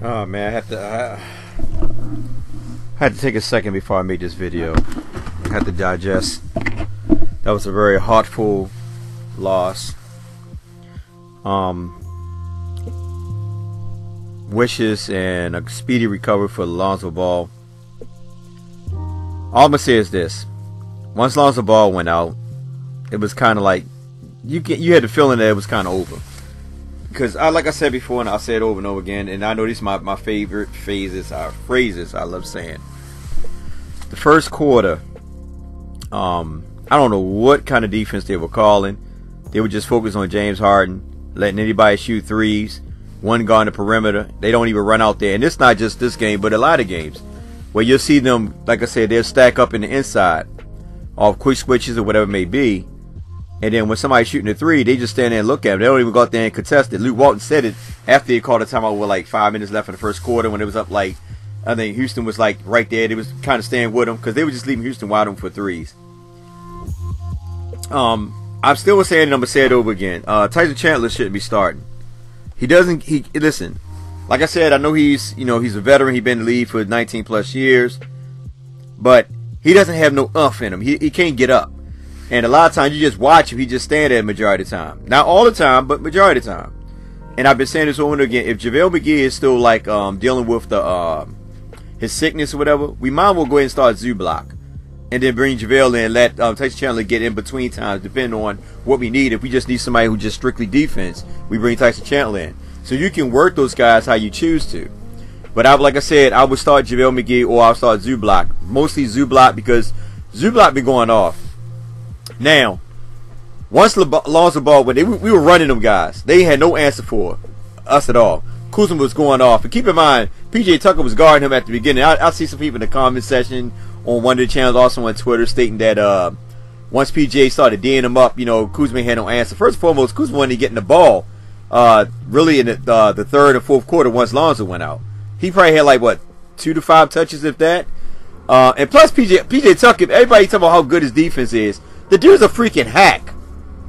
Oh man, I had to take a second before I made this video. I had to digest. That was a very heartful loss. Wishes and a speedy recovery for Lonzo Ball. All I'm gonna say is this: once Lonzo Ball went out, it was kind of like you had the feeling that it was kind of over. Because like I said before, and I'll say it over and over again, and I know these are my favorite phrases I love saying. The first quarter, I don't know what kind of defense they were calling. They would just focus on James Harden, letting anybody shoot threes, one guard on the perimeter. They don't even run out there. And it's not just this game, but a lot of games where you'll see them, like I said, they'll stack up in the inside off quick switches or whatever it may be. And then when somebody's shooting a three, they just stand there and look at them. They don't even go out there and contest it. Walton said it after he called a timeout with like 5 minutes left in the first quarter when it was up like, I think Houston was like right there. They was kind of staying with them because they were just leaving Houston wide open for threes. I'm still saying it, I'm going to say it over again. Tyson Chandler shouldn't be starting. Listen, like I said, I know he's a veteran. He's been in the league for 19 plus years. But he doesn't have no umph in him. He can't get up. And a lot of times you just watch him, he just stand there majority of the time. Not all the time, but majority of the time. And I've been saying this over and again. If JaVale McGee is still like dealing with the his sickness or whatever, we might as well go ahead and start Zubac. And then bring JaVale in and let Tyson Chandler get in between times, depending on what we need. If we just need somebody who just strictly defense, we bring Tyson Chandler in. So you can work those guys how you choose to. But like I said, I would start JaVale McGee or I'll start Zubac. Mostly Zubac because Zubac been going off. Now, once Lonzo Ball went, we were running them guys. They had no answer for us at all. Kuzma was going off. And keep in mind, PJ Tucker was guarding him at the beginning. I see some people in the comment section on one of the channels, also on Twitter, stating that once PJ started D'ing him up, Kuzma had no answer. First and foremost, Kuzma wasn't getting the ball really in the third and fourth quarter once Lonzo went out. He probably had like, what, 2 to 5 touches, if that. And plus, PJ Tucker, everybody talking about how good his defense is. The dude's a freaking hack.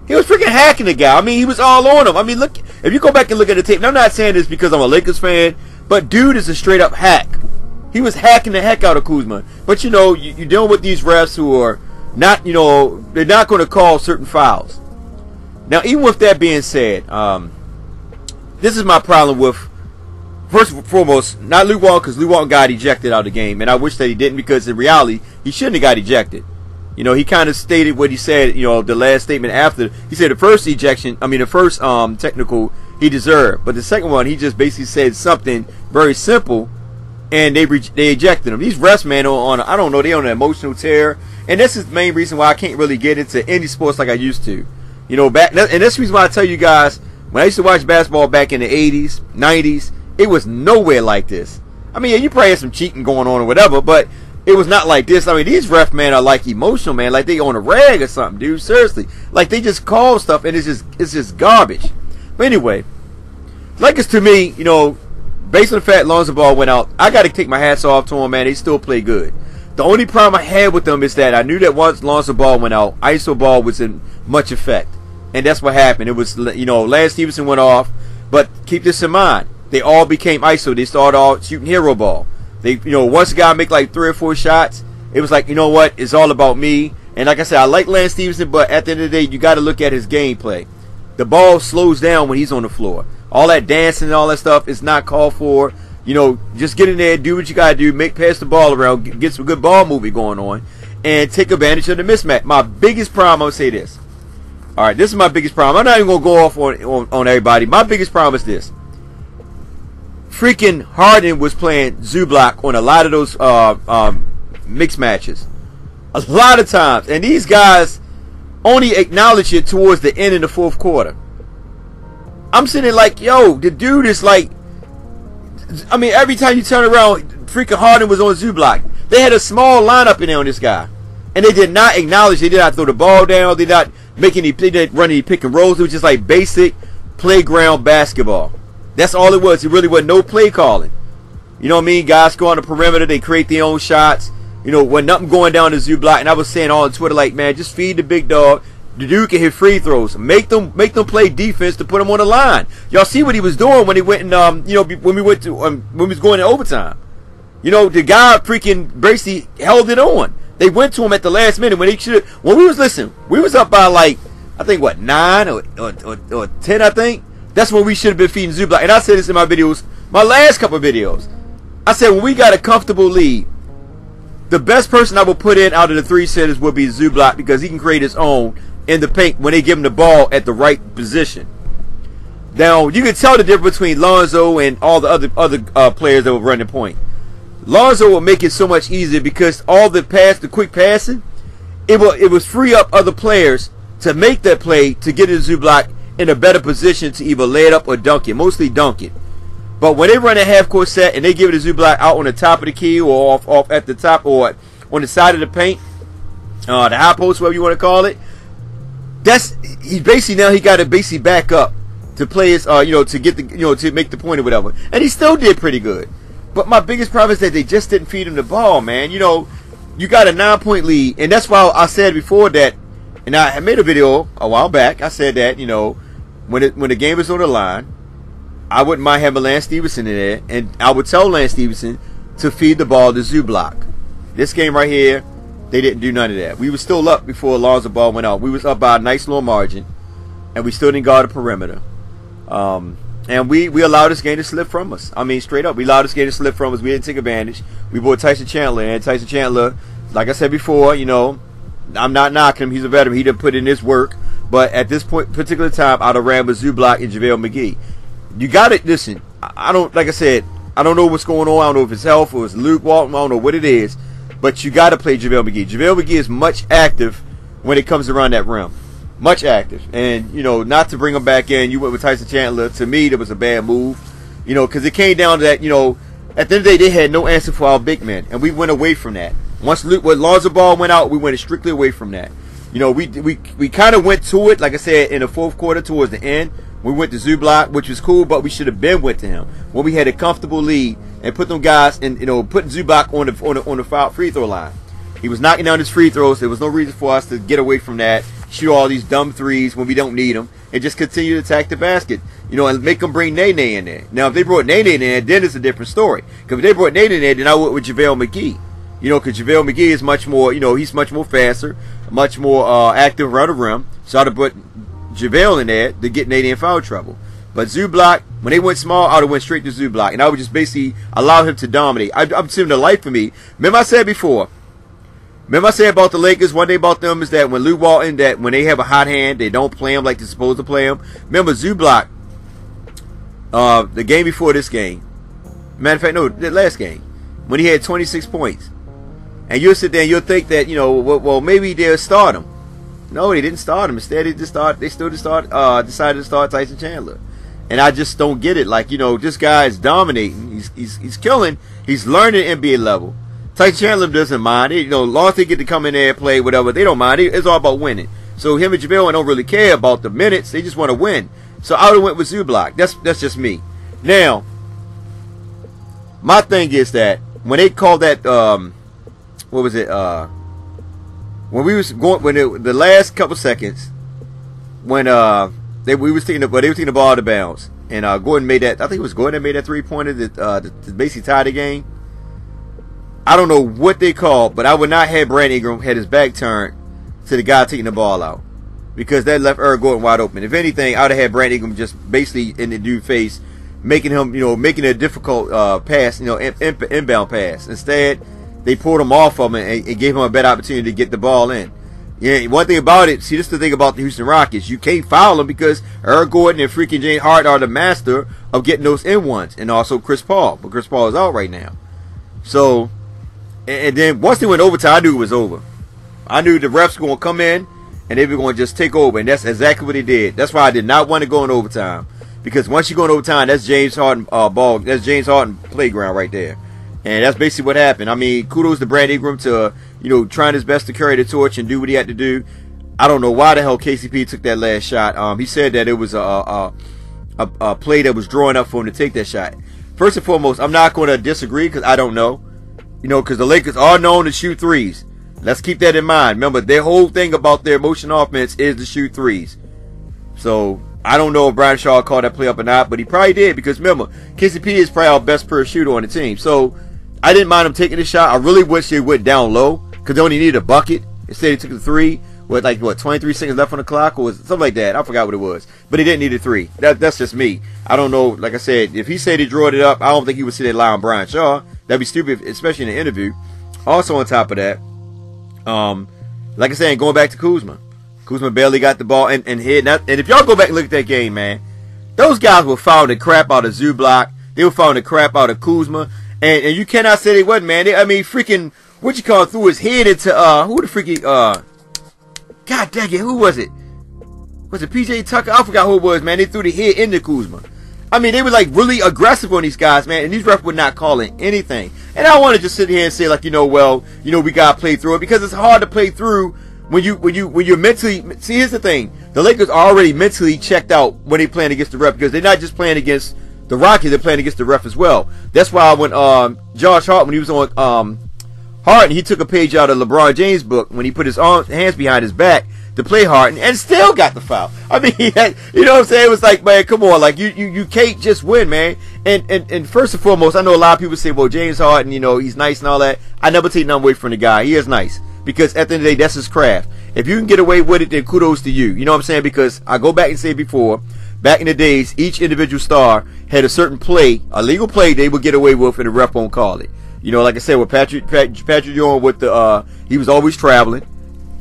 He was freaking hacking the guy. I mean, he was all on him. I mean, look, if you go back and look at the tape, and I'm not saying this because I'm a Lakers fan, but dude is a straight up hack. He was hacking the heck out of Kuzma. But you're dealing with these refs who are not, they're not going to call certain fouls. Now, even with that being said, this is my problem with, first and foremost, not Luke Walton, because Luke Walton got ejected out of the game, and I wish that he didn't, because in reality, he shouldn't have got ejected. He kind of stated what he said, the last statement after. He said the first technical he deserved. But the second one, he just basically said something very simple, and they ejected him. These refs, man, I don't know, they on an emotional tear. And this is the main reason why I can't really get into any sports like I used to. And that's the reason why I tell you guys, when I used to watch basketball back in the 80s, 90s, it was nowhere like this. I mean, yeah, you probably had some cheating going on or whatever, but it was not like this. I mean, these ref, man, are like emotional, man. Like they on a rag or something, dude. Seriously. Like they just call stuff and it's just garbage. But anyway, Lakers to me, based on the fact Lonzo Ball went out, I got to take my hats off to him, man. They still play good. The only problem I had with them is that I knew that once Lonzo Ball went out, ISO ball was in much effect. And that's what happened. It was, Lance Stevenson went off. But keep this in mind. They all became ISO. They started all shooting hero ball. They, once a guy make like 3 or 4 shots, it was like, what? It's all about me. And like I said, I like Lance Stevenson, but at the end of the day, you got to look at his gameplay. The ball slows down when he's on the floor. All that dancing and all that stuff is not called for. Just get in there, do what you got to do, pass the ball around, get some good ball movement going on, and take advantage of the mismatch. My biggest problem, I'm going to say this. All right, this is my biggest problem. I'm not even going to go off on everybody. My biggest problem is this. Freaking Harden was playing Zubac on a lot of those mixed matches. A lot of times. And these guys only acknowledge it towards the end of the fourth quarter. I'm sitting like, yo, the dude is like, I mean, every time you turn around, freaking Harden was on Zubac. They had a small lineup in there on this guy. And they did not acknowledge, they did not throw the ball down, they didn't run any pick and rolls. It was just like basic playground basketball. That's all it was. It really was no play calling. You know what I mean? Guys go on the perimeter. They create their own shots. When nothing going down to Zubac. And I was saying all on Twitter, like, man, just feed the big dog. The dude can hit free throws. Make them play defense to put him on the line. Y'all see what he was doing when he went and when we went to when we was going to overtime. The guy freaking basically held it on. They went to him at the last minute when he should. When we was up by like I think what 9 or 10 I think. That's when we should have been feeding Zubac. And I said this in my videos, my last couple of videos. I said when we got a comfortable lead, the best person I will put in out of the 3 centers will be Zubac because he can create his own in the paint when they give him the ball at the right position. Now you can tell the difference between Lonzo and all the other players that will run the point. Lonzo will make it so much easier because all the quick passing, it was free up other players to make that play to get Zubac in a better position to either lay it up or dunk it, mostly dunk it. But when they run a half court set and they give it to Zubac out on the top of the key or off at the top or on the side of the paint, the high post, whatever you want to call it, he got to basically back up to play his to get the to make the point or whatever, and he still did pretty good. But my biggest problem is that they just didn't feed him the ball, man. You got a 9-point lead, and that's why I said before that, and I made a video a while back. I said that when the game is on the line, I wouldn't mind having Lance Stevenson in there, and I would tell Lance Stevenson to feed the ball to Zubac. This game right here, they didn't do none of that. We were still up before Lonzo ball went out. We was up by a nice little margin, and we still didn't guard the perimeter. And we allowed this game to slip from us. I mean, straight up, we allowed this game to slip from us. We didn't take advantage. We brought Tyson Chandler in. Tyson Chandler, like I said before, I'm not knocking him. He's a veteran. He didn't put in his work. But at this particular time, I'd have ran with Zubac and JaVale McGee. You got to listen. Like I said, I don't know what's going on. I don't know if it's health or it's Luke Walton. I don't know what it is. But you got to play JaVale McGee. JaVale McGee is much active when it comes around that rim. Much active. And, not to bring him back in, you went with Tyson Chandler. To me, that was a bad move. Because it came down to that, at the end of the day, they had no answer for our big men. And we went away from that. Once Lonzo ball went out, we went strictly away from that. We kind of went to it, like I said, in the fourth quarter towards the end. We went to Zubac, which was cool, but we should have been went to him when we had a comfortable lead and put them guys and putting Zubac on the foul free throw line. He was knocking down his free throws. There was no reason for us to get away from that, shoot all these dumb threes when we don't need them, and just continue to attack the basket. And make them bring Nene in there. Now, if they brought Nene in there, then it's a different story. Because if they brought Nene in there, then I went with JaVale McGee. Because JaVale McGee is much more, he's much more faster, much more active around the rim. So I'd have put JaVale in there to get Nene in foul trouble. But Zubac, when they went small, I would have went straight to Zubac. And I would just basically allow him to dominate. I'm seeing the life for me. Remember I said before, about the Lakers, one thing about them is that when Luke Walton, that when they have a hot hand, they don't play him like they're supposed to play him. Remember Zubac, the game before this game. Matter of fact, no, the last game. When he had 26 points. And you'll sit there and you'll think that, well, maybe they'll start him. No, they didn't start him. Instead, they still decided to start Tyson Chandler. And I just don't get it. Like, this guy is dominating. He's killing. He's learning NBA level. Tyson Chandler doesn't mind. As long as they get to come in there and play whatever, they don't mind. It's all about winning. So him and JaVale don't really care about the minutes. They just want to win. So I would have went with Zubac. That's just me. Now, my thing is that when they called that, what was it? When we was going, the last couple seconds, when they were taking the ball out of bounds, and Gordon made that. I think it was Gordon that made that 3-pointer that basically tied the game. I don't know what they called, but I would not have Brandon Ingram had his back turned to the guy taking the ball out, because that left Eric Gordon wide open. If anything, I would have had Brandon Ingram just basically in the dude's face, making him, making it a difficult pass, inbound pass. Instead, they pulled him off of him and gave him a better opportunity to get the ball in. Yeah, one thing about it, see, this is the thing about the Houston Rockets. You can't foul them because Eric Gordon and freaking James Harden are the master of getting those in-ones, and also Chris Paul. But Chris Paul is out right now. So, and then once they went overtime, I knew it was over. I knew the refs were going to come in and they were going to just take over, and that's exactly what they did. That's why I did not want to go in overtime, because once you go in overtime, that's James Harden ball. That's James Harden playground right there. And that's basically what happened. I mean, kudos to Brandon Ingram to, trying his best to carry the torch and do what he had to do. I don't know why the hell KCP took that last shot. He said that it was a play that was drawing up for him to take that shot. First and foremost, I'm not going to disagree because I don't know. Because the Lakers are known to shoot threes. Let's keep that in mind. Remember, their whole thing about their motion offense is to shoot threes. So I don't know if Brian Shaw called that play up or not, but he probably did, because remember, KCP is probably our best per shooter on the team. So I didn't mind him taking the shot. I really wish they went down low, because they only needed a bucket. Instead, he took the three with 23 seconds left on the clock, or something like that. I forgot what it was, but he didn't need a three. That's just me. I don't know. Like I said, if he said he drew it up, I don't think he would sit there lying on Brian Shaw. That'd be stupid, especially in an interview. Also, on top of that, like I said, going back to Kuzma. Kuzma barely got the ball and hit. And if y'all go back and look at that game, man, those guys were fouling the crap out of Zubac. They were fouling the crap out of Kuzma. And you cannot say they wasn't, man. Freaking, what you call it, threw his head into, who the freaking, God dang it, who was it? Was it PJ Tucker? I forgot who it was, man. They threw the head into Kuzma. They were like really aggressive on these guys, man, and these refs were not calling anything. And I want to just sit here and say, like, we gotta play through it, because it's hard to play through when you're mentally. See, here's the thing: the Lakers are already mentally checked out when they playing against the ref, because they're not just playing against the Rockets, they're playing against the ref as well. That's why when Josh Hart, when he was on Harden, he took a page out of LeBron James' book when he put his hands behind his back to play Harden, and still got the foul. He had, you know what I'm saying? It was like, man, come on, like you can't just win, man. And first and foremost, I know a lot of people say, well, James Harden, he's nice and all that. I never take nothing away from the guy. He is nice, because at the end of the day, that's his craft. If you can get away with it, then kudos to you. You know what I'm saying? Because I go back and say before, back in the days, each individual star had a certain play, a legal play they would get away with, and the ref won't call it. Like I said, with Patrick Ewing with the, he was always traveling.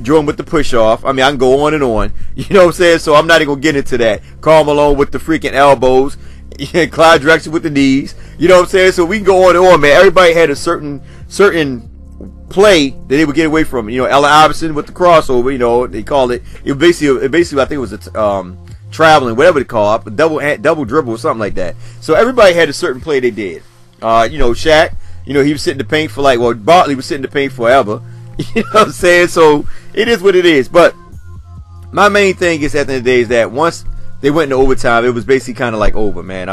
Jordan with the push off. I can go on and on. You know what I'm saying? So I'm not even going to get into that. Karl Malone with the freaking elbows. Clyde Drexler with the knees. You know what I'm saying? So we can go on and on, man. Everybody had a certain play that they would get away from. Allen Iverson with the crossover. They called it. It basically I think it was a traveling, whatever they call it, double dribble or something like that. So everybody had a certain play they did. Shaq. He was sitting in the paint for Barkley was sitting in the paint forever. You know what I'm saying? So it is what it is. But my main thing is, at the end of the day, is that once they went into overtime, it was basically kind of like over, man.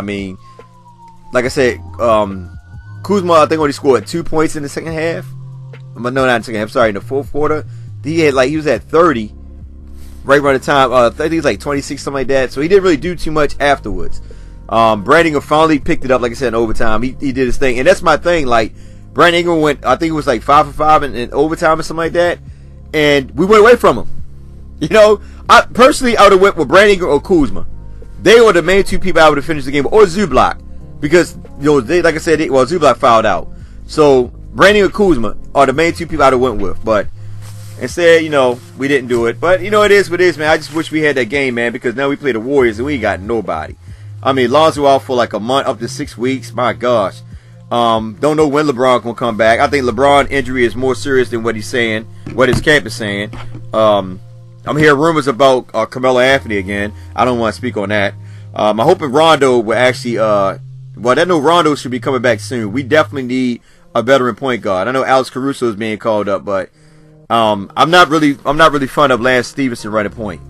Like I said, Kuzma, I think, only scored 2 points in the second half. No, not in the second half. Sorry, in the fourth quarter. He was at 30 right around the time. I think it was like 26, something like that. So he didn't really do too much afterwards. Brandon Ingram finally picked it up, like I said, in overtime. He did his thing. And that's my thing. Like, Brandon Ingram went, I think it was like 5 for 5 in overtime or something like that. And we went away from him. I personally would have went with Brandon Ingram or Kuzma. They were the main two people I would have finished the game with, or Zubac. Because, they, like I said, Zubac fouled out. So, Brandon or Kuzma are the main two people I would have went with. But instead, we didn't do it. But, it is what it is, man. I just wish we had that game, man, because now we play the Warriors and we ain't got nobody. Lonzo out for like a month, up to 6 weeks. My gosh. Don't know when LeBron will come back. I think LeBron injury is more serious than what he's saying, what his camp is saying. I'm hearing rumors about Carmelo Anthony again. I don't want to speak on that. I'm hoping Rondo will actually, I know Rondo should be coming back soon. We definitely need a veteran point guard. I know Alex Caruso is being called up, but I'm not really fond of Lance Stevenson running point.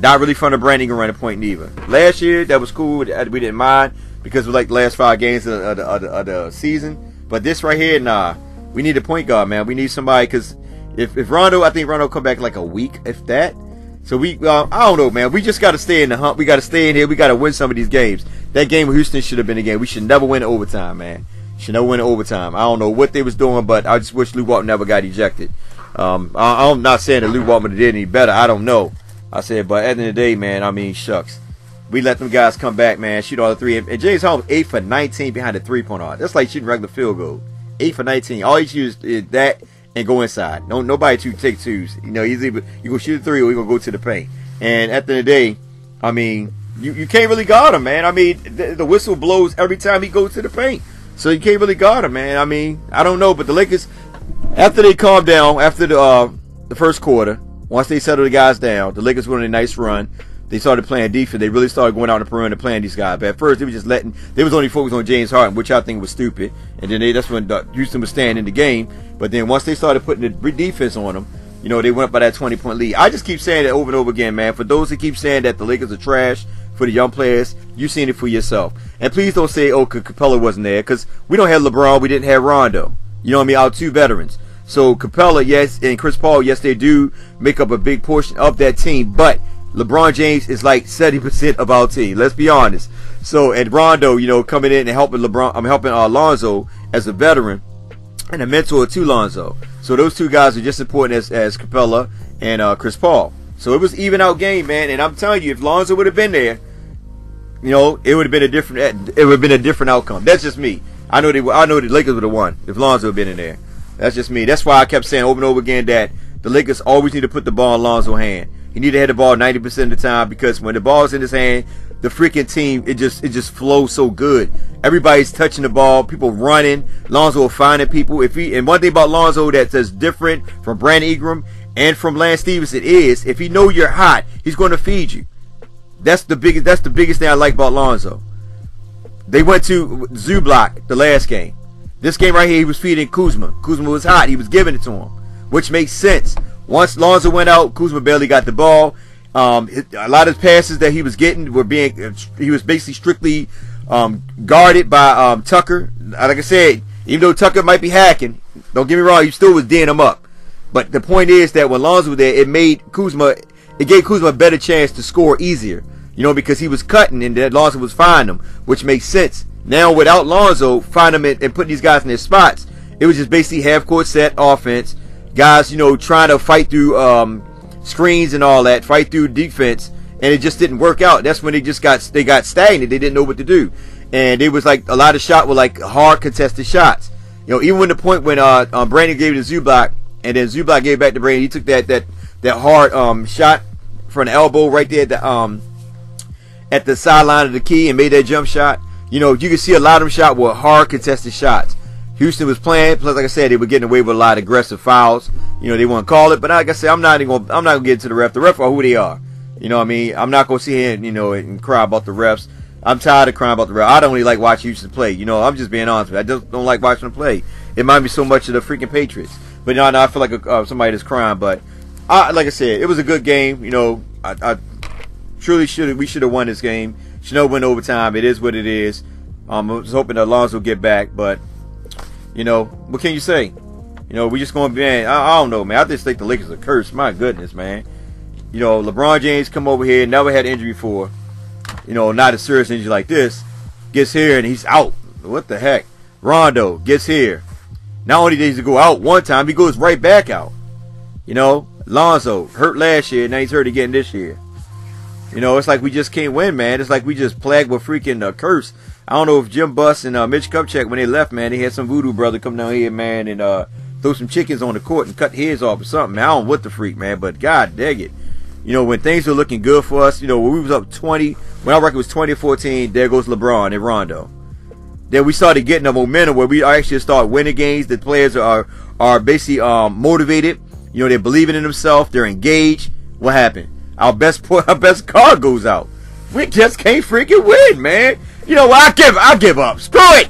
Not really fond of Brandon Ingram running point neither. Last year, that was cool. We didn't mind, because we like the last 5 games of the season. But this right here, nah. We need a point guard, man. We need somebody, because if Rondo, I think Rondo will come back like a week, if that. So I don't know, man. We just got to stay in the hunt. We got to stay in here. We got to win some of these games. That game with Houston should have been a game. We should never win overtime, man. Should never win overtime. I don't know what they was doing, but I just wish Luke Walton never got ejected. I'm not saying that Luke Walton did any better. I don't know. I said, but at the end of the day, man, shucks. We let them guys come back, man, shoot all the three. And James Harden 8 for 19 behind the 3-point arc. That's like shooting regular field goal. 8 for 19. All you use is that and go inside. Nobody take twos. He's either you go shoot a 3 or you gonna go to the paint. And at the end of the day, you can't really guard him, man. The whistle blows every time he goes to the paint, so you can't really guard him, man. I don't know, but the Lakers, after they calmed down after the first quarter, once they settled the guys down, the Lakers went on a nice run. They started playing defense. They really started going out on the perimeter and playing these guys. But at first, they were just they was only focused on James Harden, which I think was stupid. And then that's when Houston was staying in the game. But then once they started putting the defense on them, they went up by that 20-point lead. I just keep saying that over and over again, man. For those who keep saying that the Lakers are trash for the young players, you've seen it for yourself. And please don't say, Capella wasn't there, because we don't have LeBron. We didn't have Rondo. Our 2 veterans. So Capella, yes, and Chris Paul, yes, they do make up a big portion of that team. But LeBron James is like 70% of our team. Let's be honest. So, and Rondo, you know, coming in and helping Lonzo as a veteran and a mentor to Lonzo. So those two guys are just important as Capella and Chris Paul. So it was even out game, man. And I'm telling you, if Lonzo would have been there, you know, it would have been a different outcome. That's just me. I know the Lakers would have won if Lonzo had been in there. That's just me. That's why I kept saying over and over again that the Lakers always need to put the ball in Lonzo's hand. He need to have the ball 90% of the time, because when the ball's in his hand, the freaking team, it just flows so good. Everybody's touching the ball, people running. Lonzo will find people. And one thing about Lonzo that's different from Brandon Ingram and from Lance Stevenson is, if he know you're hot, he's going to feed you. That's the biggest thing I like about Lonzo. They went to Zubac the last game. This game right here, he was feeding Kuzma. Kuzma was hot. He was giving it to him, which makes sense. Once Lonzo went out, Kuzma barely got the ball. A lot of passes that he was getting he was basically strictly guarded by Tucker. Like I said, even though Tucker might be hacking, don't get me wrong, he still was D'ing him up. But the point is that when Lonzo was there, it gave Kuzma a better chance to score easier. You know, because he was cutting and that Lonzo was finding him, which makes sense. Now without Lonzo finding him and putting these guys in their spots, it was just basically half-court set offense. Guys, you know, trying to fight through screens and all that, fight through defense, and it just didn't work out. That's when they got stagnant. They didn't know what to do, and it was like a lot of shots were like hard contested shots. You know, even when the point when Brandon gave it to Zubac, and then Zubac gave it back to Brandon, he took that hard shot from the elbow right there at the sideline of the key and made that jump shot. You know, you can see a lot of them shots were hard contested shots. Houston was playing, plus like I said, they were getting away with a lot of aggressive fouls. You know, they wouldn't call it, but like I said, I'm not gonna get into the ref. The ref are who they are. You know what I mean? I'm not gonna sit here and, you know, and cry about the refs. I'm tired of crying about the refs. I don't really like watching Houston play. You know, I'm just being honest with you. I just don't like watching them play. It reminds me so much of the freaking Patriots. But no, I feel like somebody that's crying. But like I said, it was a good game. You know, I truly we should have won this game. Should have won overtime. It is what it is. I was hoping that Lonzo would get back, but you know, what can you say? You know, we just going to be, man, I don't know, man. I just think the Lakers are cursed. My goodness, man. You know, LeBron James come over here, never had injury before. You know, not a serious injury like this. Gets here and he's out. What the heck? Rondo gets here. Not only did he go out one time, he goes right back out. You know, Lonzo hurt last year, now he's hurt again this year. You know, it's like we just can't win, man. It's like we just plagued with freaking curse. I don't know if Jim Buss and Mitch Kupchak, when they left, man, they had some voodoo brother come down here, man, and throw some chickens on the court and cut heads off or something, man. I don't know what the freak, man, but God dang it. You know, when things were looking good for us, you know, when we was up 20, when our record was 20-14, there goes LeBron and Rondo. Then we started getting a momentum where we actually start winning games. The players are basically motivated. You know, they're believing in themselves. They're engaged. What happened? Our best card goes out. We just can't freaking win, man. You know what? I give up. Screw it.